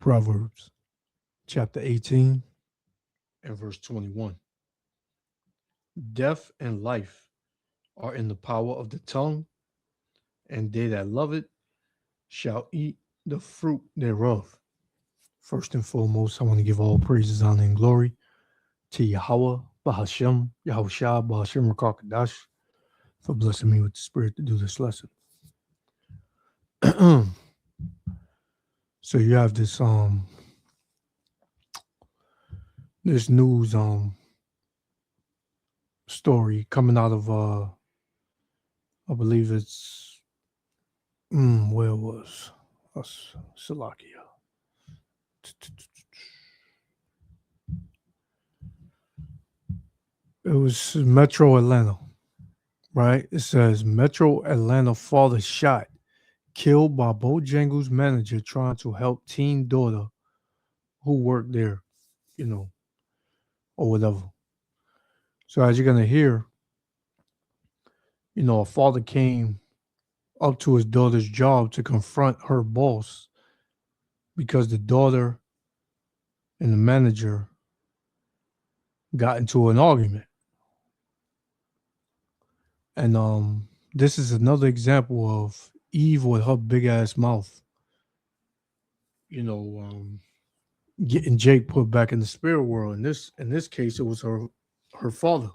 Proverbs chapter 18 and verse 21. Death and life are in the power of the tongue, and they that love it shall eat the fruit thereof. First and foremost, I want to give all praises, honor, and glory to Yahweh, Bahashem, Yahushua, Bahashem Rakakadash, for blessing me with the spirit to do this lesson. So you have this news story coming out of I believe it's where it was Salakia. It was Metro Atlanta, right? It says Metro Atlanta father shot, killed by Bojangles manager trying to help teen daughter who worked there, or whatever. So as you're gonna hear, a father came up to his daughter's job to confront her boss because the daughter and the manager got into an argument. And this is another example of Eve with her big ass mouth, getting Jake put back in the spirit world. In this case, it was her father.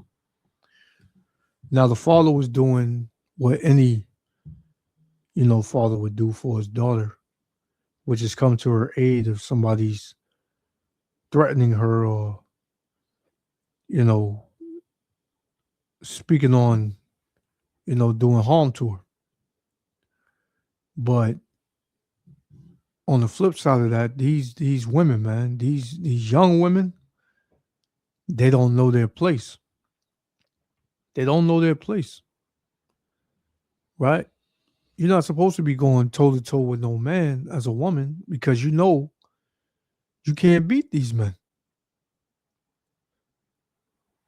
Now the father was doing what any father would do for his daughter, which is come to her aid if somebody's threatening her or speaking on doing harm to her. But on the flip side of that, these women, man, these young women, they don't know their place. They don't know their place. Right? You're not supposed to be going toe to toe with no man as a woman because you can't beat these men.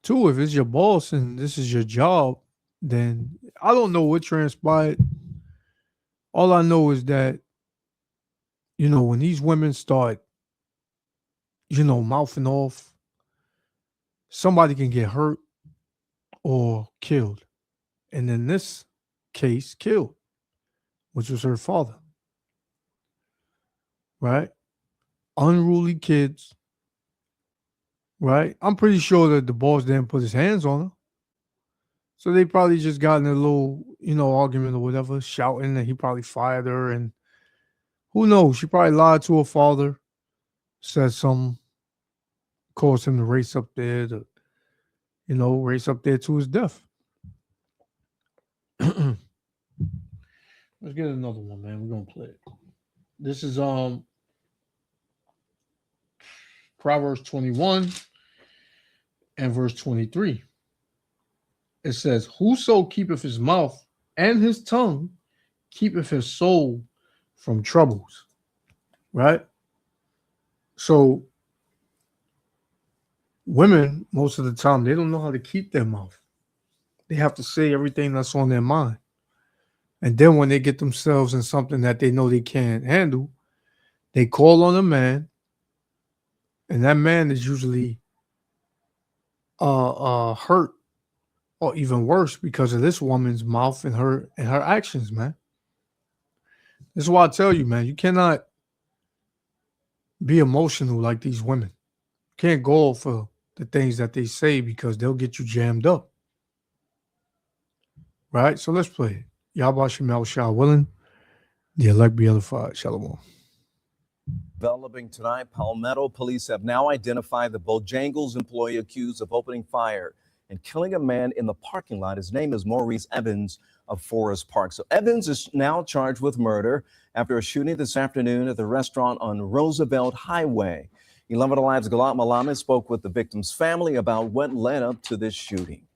Two, if it's your boss and this is your job, then I don't know what transpired. All I know is that, when these women start, mouthing off, somebody can get hurt or killed. And in this case, killed, which was her father. Right? Unruly kids. Right? I'm pretty sure that the boss didn't put his hands on her. So they probably just got in a little, argument or whatever, shouting that he probably fired her. And who knows? She probably lied to her father, said something, caused him to race up there to his death. Let's get another one, man. We're gonna play it. This is Proverbs 21 and verse 23. It says, whoso keepeth his mouth and his tongue keepeth his soul from troubles. Right? So women, most of the time, they don't know how to keep their mouth. They have to say everything that's on their mind. And then when they get themselves in something that they know they can't handle, they call on a man. And that man is usually hurt or even worse because of this woman's mouth and her actions, man. This is why I tell you, man, you cannot be emotional like these women. You can't go for the things that they say because they'll get you jammed up. Right? So let's play it. Yahweh Shemel Shah willing, the elect be edified. Shalom. Developing tonight, Palmetto police have now identified the Bojangles employee accused of opening fire and killing a man in the parking lot. His name is Maurice Evans of Forest Park. So Evans is now charged with murder after a shooting this afternoon at the restaurant on Roosevelt Highway. 11 Alive's Galat Malame spoke with the victim's family about what led up to this shooting.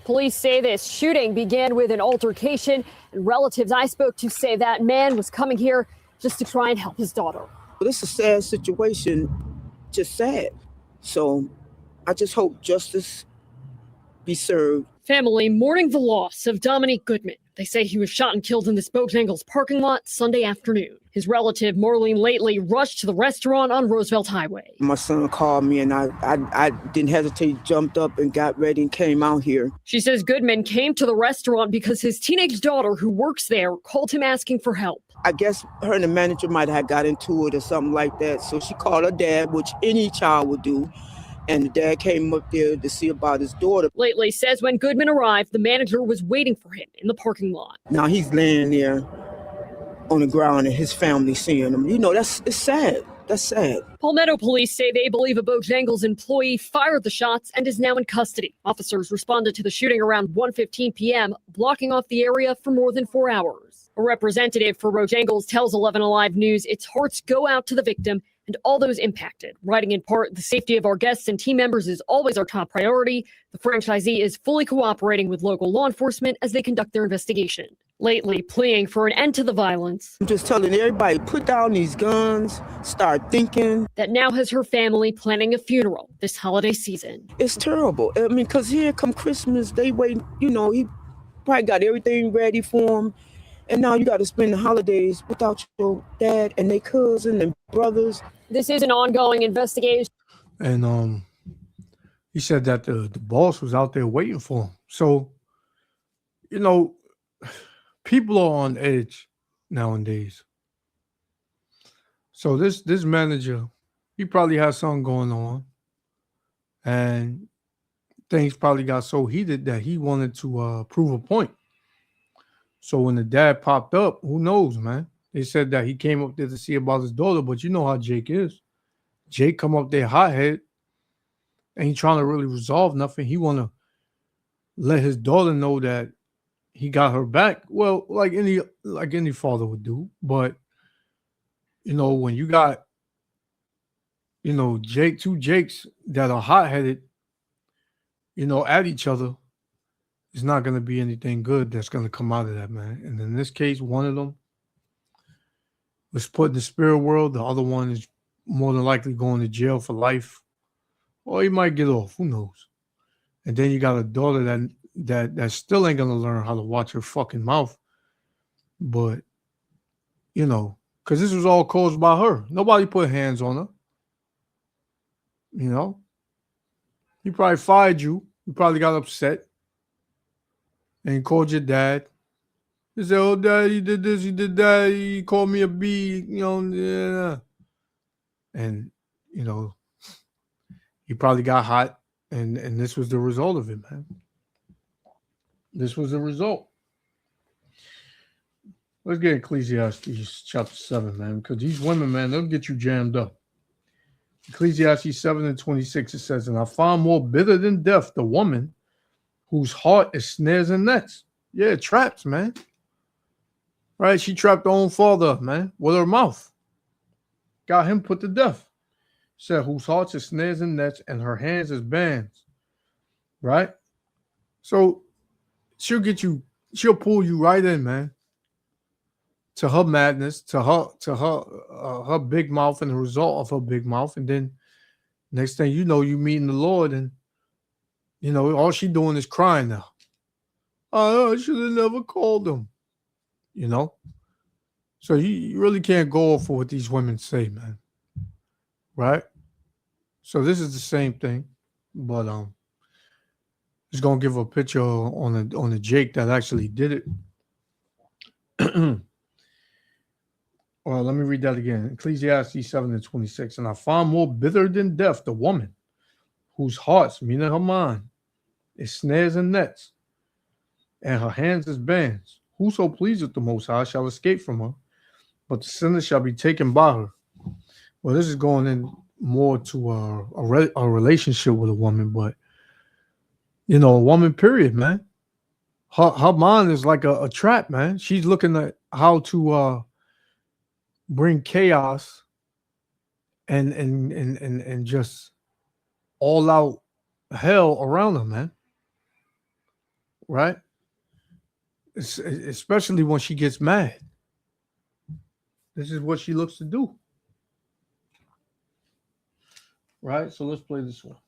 Police say this shooting began with an altercation, and relatives I spoke to say that man was coming here just to try and help his daughter. This is a sad situation, just sad. So I just hope justice be served. Family mourning the loss of Dominique Goodman. They say he was shot and killed in this Bojangles parking lot Sunday afternoon. His relative, Marlene Lately, rushed to the restaurant on Roosevelt Highway. My son called me, and I didn't hesitate, jumped up and got ready and came out here. She says Goodman came to the restaurant because his teenage daughter, who works there, called him asking for help. I guess her and the manager might have got into it or something like that. So she called her dad, which any child would do. And the dad came up there to see about his daughter. Lately says when Goodman arrived, the manager was waiting for him in the parking lot. Now he's laying there on the ground and his family seeing him. You know, it's sad. That's sad. Palmetto police say they believe a Bojangles employee fired the shots and is now in custody. Officers responded to the shooting around 1:15 p.m., blocking off the area for more than 4 hours. A representative for Bojangles tells 11 Alive News its hearts go out to the victim and all those impacted. Writing in part, the safety of our guests and team members is always our top priority. The franchisee is fully cooperating with local law enforcement as they conduct their investigation. Lately, pleading for an end to the violence. I'm just telling everybody, put down these guns, start thinking. That now has her family planning a funeral this holiday season. It's terrible. I mean, because here come Christmas, they wait, you know, he probably got everything ready for him. And now you got to spend the holidays without your dad and their cousin and brothers. This is an ongoing investigation. And he said that the boss was out there waiting for him. So, you know, people are on edge nowadays. So this manager, he probably has something going on. And things probably got so heated that he wanted to prove a point. So when the dad popped up, who knows, man? They said that he came up there to see about his daughter, but you know how Jake is. Jake come up there hothead, ain't trying to really resolve nothing. He want to let his daughter know that he got her back. Well, like any father would do. But, you know, when you got, you know, two Jakes that are hot-headed, you know, at each other, it's not going to be anything good that's going to come out of that, man. And in this case, one of them was put in the spirit world. The other one is more than likely going to jail for life. Or he might get off. Who knows? And then you got a daughter that still ain't going to learn how to watch her fucking mouth. But, you know, because this was all caused by her. Nobody put hands on her. You know? He probably fired you. You probably got upset. And he called your dad. He said, oh, dad, he did this, he did that. He called me a B, you know. Yeah. And, you know, he probably got hot. And this was the result of it, man. This was the result. Let's get Ecclesiastes chapter 7, man. Because these women, man, they'll get you jammed up. Ecclesiastes 7:26, it says, and I found more bitter than death the woman whose heart is snares and nets. Yeah, traps, man. Right? She trapped her own father, man, with her mouth. Got him put to death. Said, whose heart is snares and nets, and her hands is bands. Right? So she'll pull you right in, man. To her madness, to her big mouth and the result of her big mouth. And then next thing you know, you meeting the Lord, and you know, all she doing is crying now. Oh, I should have never called him. You know? So you really can't go for what these women say, man. Right? So this is the same thing. But just gonna give a picture on the Jake that actually did it. Well, let me read that again. Ecclesiastes 7:26. And I found more bitter than death the woman whose hearts, meaning her mind, is snares and nets, and her hands is bands. Whoso pleaseth the Most High shall escape from her, but the sinner shall be taken by her. Well, this is going in more to a relationship with a woman, but, you know, a woman, period, man. Her mind is like a trap, man. She's looking at how to bring chaos and just all out hell around her, man. Right? Especially when she gets mad. This is what she looks to do. Right? So let's play this one.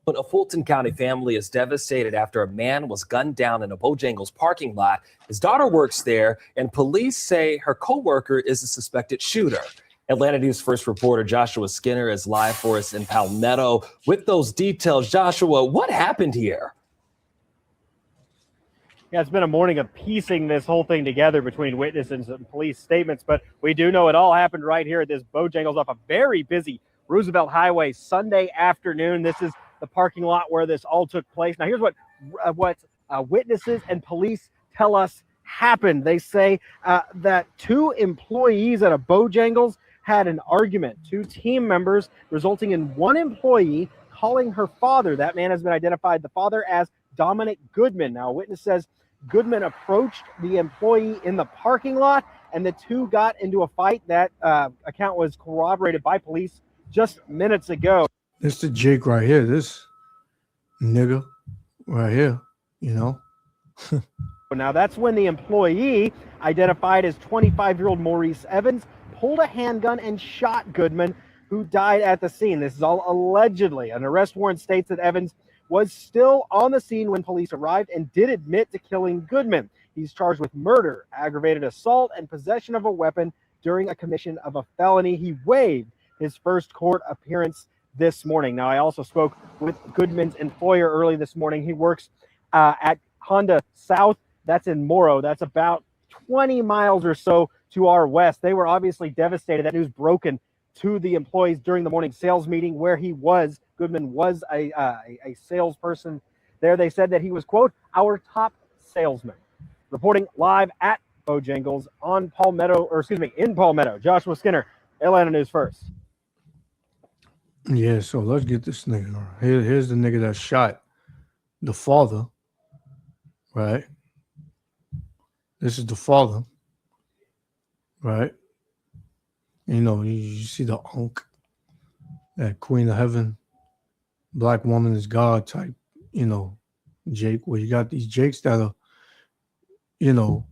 A Fulton County family is devastated after a man was gunned down in a Bojangles parking lot. His daughter works there, and police say her co-worker is the suspected shooter. Atlanta News First reporter Joshua Skinner is live for us in Palmetto with those details. Joshua, what happened here? Yeah, it's been a morning of piecing this whole thing together between witnesses and police statements, but we do know it all happened right here at this Bojangles off a very busy Roosevelt Highway Sunday afternoon. This is the parking lot where this all took place. Now, here's what witnesses and police tell us happened. They say that two employees at a Bojangles had an argument, two team members, resulting in one employee calling her father. That man has been identified, the father, as Dominic Goodman. Now, a witness says Goodman approached the employee in the parking lot, and the two got into a fight. That account was corroborated by police just minutes ago. This the Jake right here, this nigga right here, you know. Now, that's when the employee, identified as 25-year-old Maurice Evans, pulled a handgun and shot Goodman, who died at the scene. This is all allegedly. An arrest warrant states that Evans was still on the scene when police arrived and did admit to killing Goodman. He's charged with murder, aggravated assault, and possession of a weapon during a commission of a felony. He waived his first court appearance this morning. Now, I also spoke with Goodman's employer early this morning. He works at Honda South. That's in Morrow. That's about 20 miles or so to our west. They were obviously devastated. That news broken to the employees during the morning sales meeting where he was. Goodman was a salesperson there. They said that he was, quote, our top salesman. Reporting live at Bojangles in Palmetto. Joshua Skinner, Atlanta News First. Yeah, so let's get this nigga. Here's the nigga that shot the father, right? This is the father, right? You know, you see the unk, that Queen of Heaven, black woman is God type, you know, Jake, where you got these Jakes that are, you know,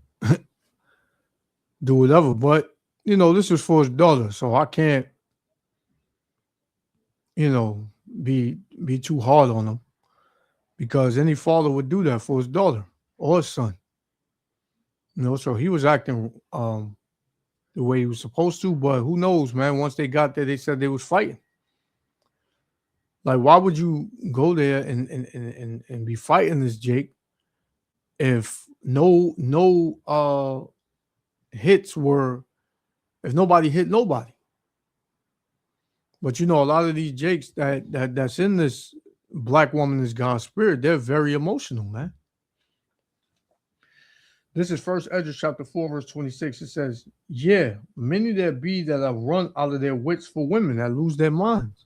do whatever. But, you know, this was for his daughter, so I can't, you know, be too hard on him, because any father would do that for his daughter or his son. You know, so he was acting the way he was supposed to, but who knows, man? Once they got there, they said they was fighting. Like, why would you go there and be fighting this Jake if no hits were, if nobody hit nobody? But you know, a lot of these Jakes that's in this black woman is God spirit, they're very emotional, man. This is First Ezra chapter 4, verse 26. It says, yeah, many there be that have run out of their wits for women that lose their minds.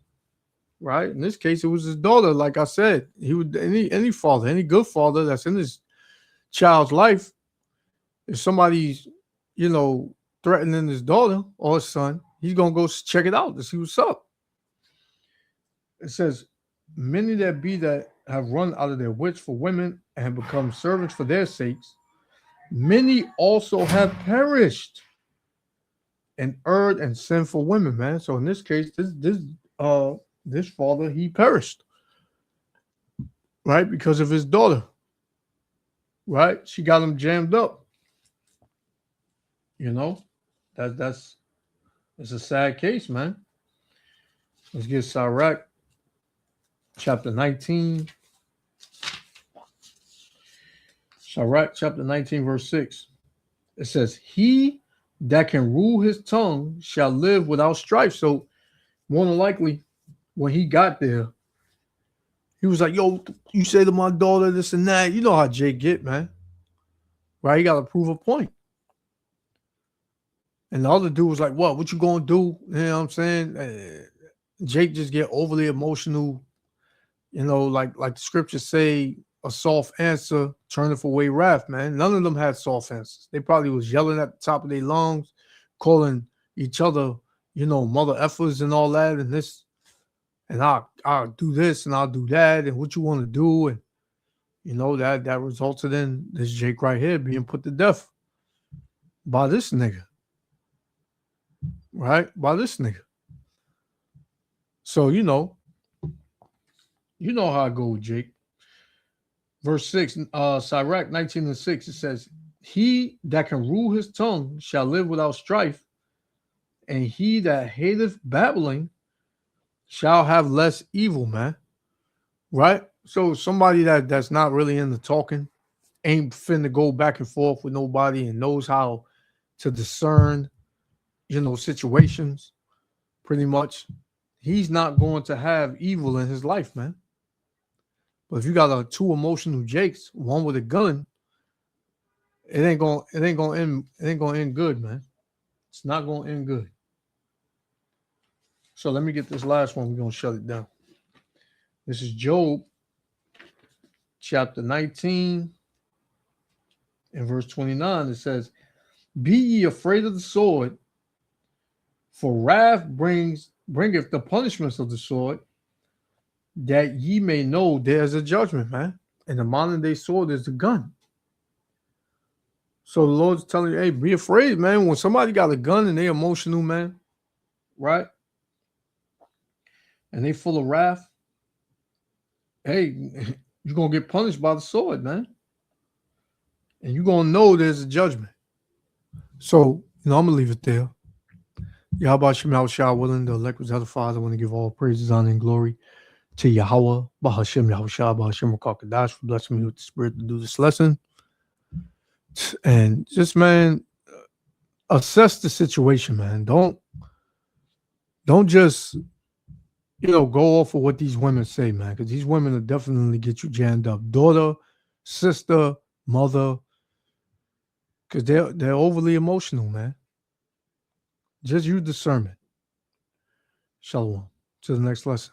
Right? In this case, it was his daughter. Like I said, he would any father, any good father that's in his child's life, if somebody's, you know, threatening his daughter or his son, he's gonna go check it out to see what's up. It says, many there be that have run out of their wits for women and have become servants for their sakes. Many also have perished and erred and sinned for women, man. So in this case, this father, he perished, right? Because of his daughter, right? She got him jammed up. You know, it's a sad case, man. Let's get Sirach chapter 19. Sirach chapter 19, verse 6. It says, he that can rule his tongue shall live without strife. So more than likely, when he got there, he was like, yo, you say to my daughter this and that. You know how Jake get, man. Right? He got to prove a point. And the other dude was like, what you gonna do? You know what I'm saying? Jake just get overly emotional. You know, like the scriptures say, a soft answer turneth away wrath, man. None of them had soft answers. They probably was yelling at the top of their lungs, calling each other, you know, mother effers and all that, and this, and I'll do this and I'll do that, and what you want to do, and you know, that resulted in this Jake right here being put to death by this nigga. Right? By this nigga. So, you know, You know how I go, Jake. Verse 6, Sirach 19:6, it says, he that can rule his tongue shall live without strife, and he that hateth babbling shall have less evil, man. Right? So somebody that's not really into talking, ain't finna go back and forth with nobody and knows how to discern, situations, pretty much, he's not going to have evil in his life, man. But if you got two emotional Jakes, one with a gun, it ain't gonna end good, man. It's not gonna end good. So let me get this last one. We're gonna shut it down. This is Job chapter 19 and verse 29. It says, be ye afraid of the sword, for wrath bringeth the punishments of the sword, that ye may know there's a judgment, man. And the modern day sword is the gun. So the Lord's telling you, hey, be afraid, man. When somebody got a gun and they emotional, man, right? And they full of wrath, hey, you're going to get punished by the sword, man. And you're going to know there's a judgment. So, I'm going to leave it there. Yahweh Shem Yahushua willing, the elect was the Father. I want to give all praises, honor, and glory to Yahweh, Bahashem Yahushua, Bahashem Rakakadash, for blessing me with the Spirit to do this lesson. And just, man, assess the situation, man. Don't just, go off of what these women say, man, because these women will definitely get you jammed up. Daughter, sister, mother, because they're overly emotional, man. Just use discernment. Shalom. To the next lesson.